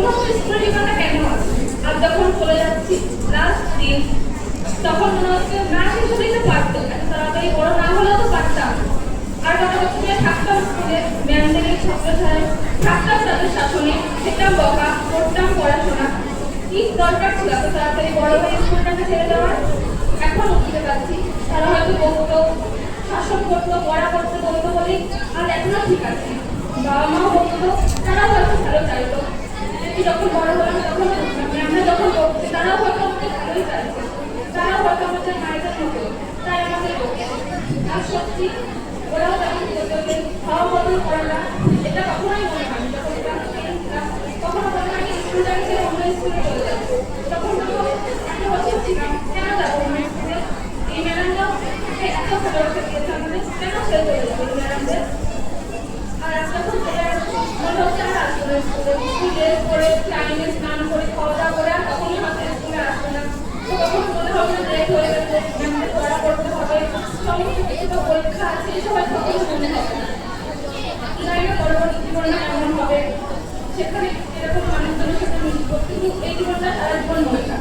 কোনো স্কুল জীবনটা কেন আছে। আর যখন চলে যাচ্ছি লাস্ট দিন, তখন মনে হচ্ছে না শেষ হলেই তো পারতো, এত তাড়াতাড়ি বড় না হলেও তো পারতাম। আর কত বছর ধরে থাকতাম স্কুলে, ম্যামদের ছত্রছায়ায়, থাকতাম তাদের শাসনে, খেতাম বকা, করতাম পড়াশোনা। কি দরকার ছিল এত তাড়াতাড়ি বড় হয়ে স্কুলটাকে ছেড়ে দেওয়ার? এখন বুঝতে পারছি তারা হয়তো বলতো, শাসন করতো, পড়া করতে বলতো বলেই আর এখনো ঠিক আছে। বাবা মাও বলতো, তারাও হয়তো ভালো চাইতো। যখন বড় হলাম তখন আমরা যখন বলছি তারাও হয়তো আমাদের ভালোই চাইছে, তারাও হয়তো আমাদের মায়েদের মতো, তাই আমাদের বলছে। আর সত্যি ওরাও তেমন বলতে ভাবা বদল করে না, এটা কখনোই মনে হয়নি। যখন কখনো মনে হয়নি স্কুলটাকে ছেড়ে অন্য স্কুলে চলে যাবো। তখন তো একটা বছর ছিলাম, কেন যাবো অন্য স্কুলে? এই ম্যাডামরাও এত ভালোবাসা দিয়েছে আমাদের, কেন ছেড়ে চলে যাবো এই ম্যাডামদের? আর যখন চলে আসছি মনে হচ্ছে আর আসবো না স্কুলে। ড্রেস করে ক্লাইনে স্নান করে খাওয়া দাওয়া করে আর কখনই হয়তো স্কুলে আসবো না। তো কখন মনে হবে না লেট হয়ে গেছে, ম্যামদের পড়া করতে হবে, সমস্ত কিছু তো পরীক্ষা আছে, এসব হয়তো কখনো মনে হবে না। জানি না পরবর্তী জীবনটা কেমন হবে, সেখানে এরকম মানুষজনের সাথে মিশবো, কিন্তু এই জীবনটা সারা জীবন মনে থাকবে।